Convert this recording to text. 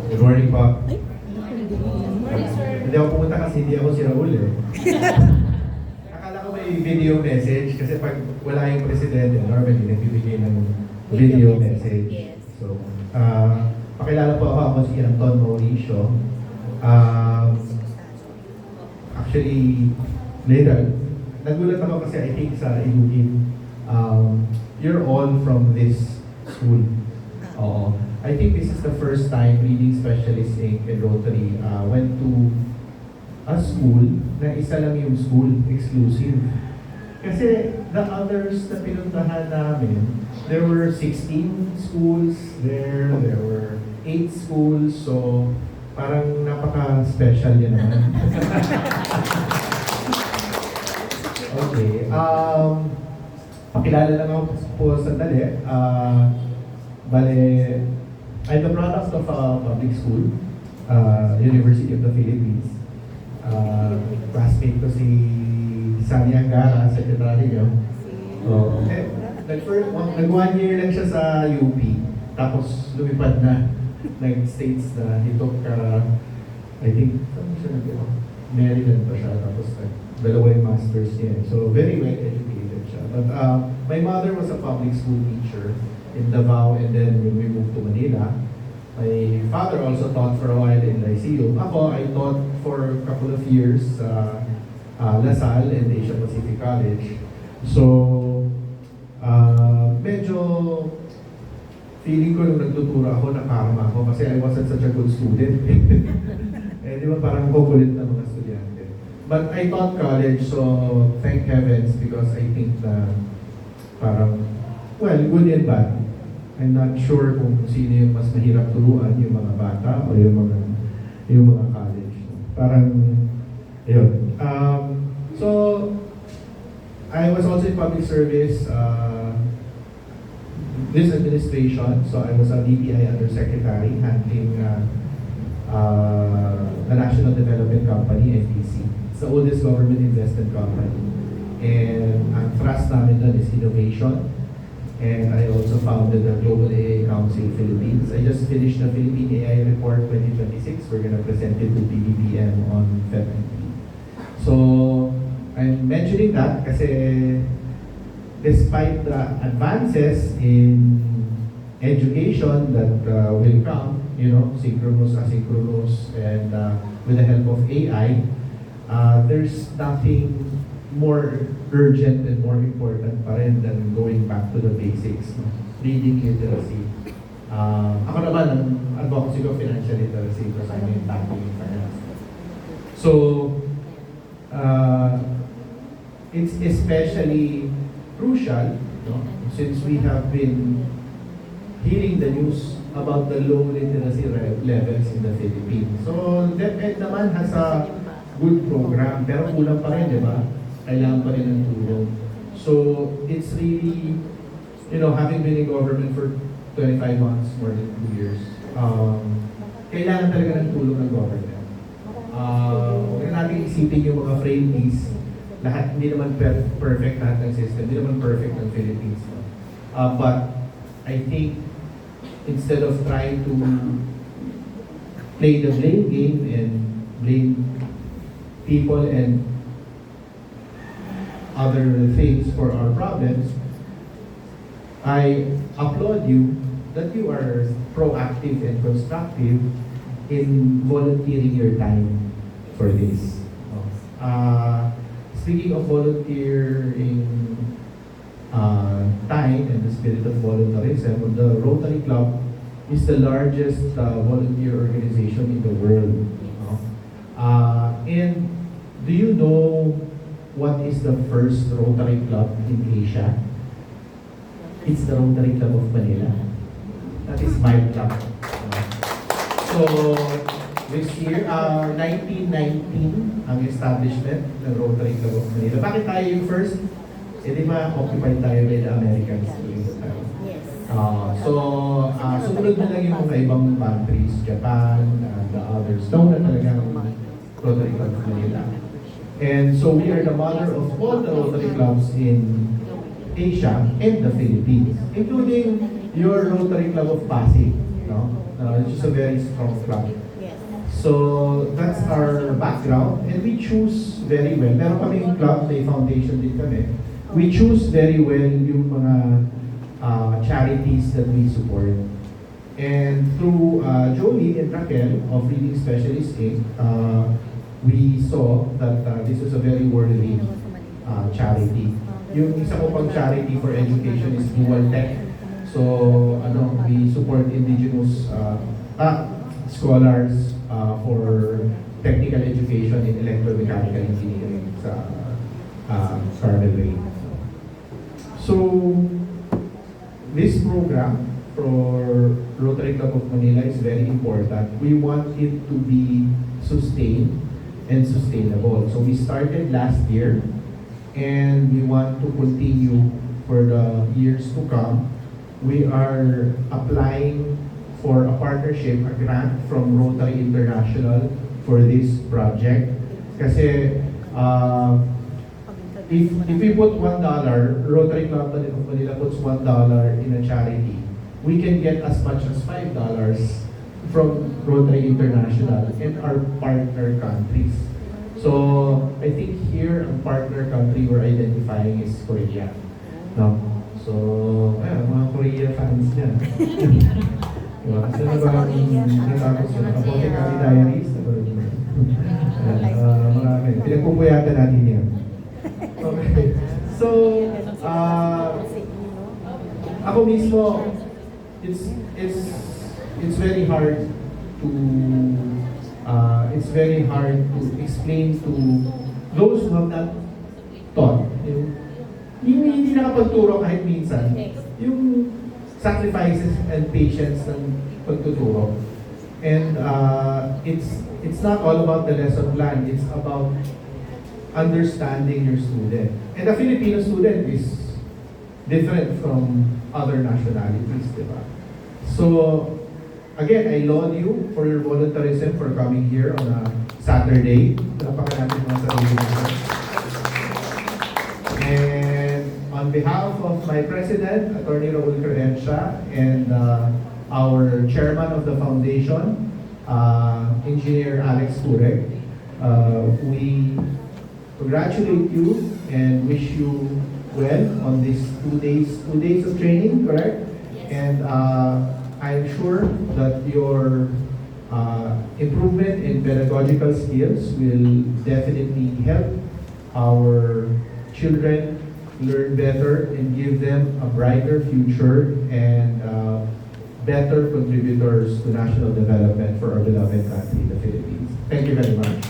Good morning po. Ay, Hindi ako pumunta kasi hindi ako si Raul eh. Akala ko may video message kasi pag wala yung presidente, normally nagbibigay ng video message. Yes. So, pakilala po ako si Anton Mauricio. Actually, later, nagulat ako kasi I think sa Ilugin, you're all from this school. Oo. I think this is the first time Reading Specialist Inc. and Rotary went to a school na isa lang yung school, exclusive. Kasi the others na pinuntahan namin, there were 16 schools there were 8 schools, so parang napaka-special yan naman. Okay, pakilala lang ako po sandali. Bale, I'm the product of a public school, University of the Philippines. Classmate ko si Sani Angara, secretary niyo. Nag 1 year lang siya sa UP, tapos lumipad na. Nag-States na, he took, I think, saan siya nag-iwan? Maryland pa siya, tapos dalawa yung masters niya. So, very well educated siya. But my mother was a public school teacher in Davao, and then when we moved to Manila, my father also taught for a while in Lyceum. Ako, I taught for a couple of years LaSalle and Asia Pacific College. So, medyo feeling ko nung nagtuturo ako, nakarma ako kasi I wasn't such a good student. Eh, di ba parang kukulit na mga estudyante. But I taught college, so thank heavens because I think na parang, well, good and bad. I'm not sure kung sino yung mas mahirap turuan, yung mga bata o yung mga college. Parang, yun. So, I was also in public service, this administration, so I was a DBI Undersecretary handling the National Development Company, NDC. It's the oldest government investment company. And ang thrust namin doon is innovation. And I also founded the Global AI Council Philippines. I just finished the Philippine AI Report 2026. We're going to present it to PBBM on February. So, I'm mentioning that kasi despite the advances in education that will come, you know, synchronous, asynchronous, and with the help of AI, there's nothing more urgent and more important pa rin than going back to the basics, no? Reading literacy. Ako naman, ang advocacy ko financial literacy because I'm in banking and finance. So, it's especially crucial, no? Since we have been hearing the news about the low literacy levels in the Philippines. So, DepEd naman has a good program, pero kulang pa rin, di ba? Kailangan pa rin ng tulong. So, it's really, you know, having been in government for 25 months, more than 2 years, kailangan talaga ng tulong ng government. Huwag natin isipin yung mga freebies, lahat, hindi naman perfect lahat ng system, hindi naman perfect ng Philippines. But, I think, instead of trying to play the blame game and blame people and other things for our problems, I applaud you that you are proactive and constructive in volunteering your time for this. Speaking of volunteering time and the spirit of voluntarism, the Rotary Club is the largest volunteer organization in the world. And do you know what is the first Rotary Club in Asia? It's the Rotary Club of Manila. That is my club. So, this year, 1919 ang establishment ng Rotary Club of Manila. Bakit tayo yung first? Eh di ba, occupied tayo by the Americans during the time. yes. Sumunod na lang yung mga ibang countries, Japan, and the others. Known na talagang Rotary Club of Manila. And so we are the mother of all the Rotary Clubs in Asia and the Philippines, including your Rotary Club of Pasig, no? It's just a very strong club. Yes. So that's our background, and we choose very well. Meron kaming club, may foundation din kami. We choose very well yung mga charities that we support. And through Jolie and Raquel of Reading Specialist Inc., we saw that this was a very worthy charity. Yung isa ko pang charity for education is Dual Tech. So, we support indigenous scholars for technical education in electromechanical engineering sa Carmel Ray. So, this program for Rotary Club of Manila is very important. We want it to be sustained and sustainable. So we started last year, and we want to continue for the years to come. We are applying for a partnership, a grant from Rotary International for this project. Kasi if we put $1, Rotary Club of Manila puts $1 in a charity, we can get as much as $5 from Rotary International and our partner countries. So I think here, ang partner country we're identifying is Korea. No? So, mga Korea fans niya. Diba? Kasi natapos yun. Apothecary Diaries. Marami. Pinagpupuyatan natin yan. Okay. So, ako mismo, it's very hard to explain to those who have not taught. Yung hindi nakapagturo kahit minsan, yung sacrifices and patience ng pagtuturo. And it's not all about the lesson plan, it's about understanding your student. And a Filipino student is different from other nationalities, diba? So, again, I laud you for your voluntarism for coming here on a Saturday. Napaka natin mga sarili natin. And on behalf of my president, Attorney Raul Credencia, and our chairman of the foundation, Engineer Alex Turek, we congratulate you and wish you well on these 2 days of training, correct? Yes. And I'm sure that your improvement in pedagogical skills will definitely help our children learn better and give them a brighter future and better contributors to national development for our beloved country, the Philippines. Thank you very much.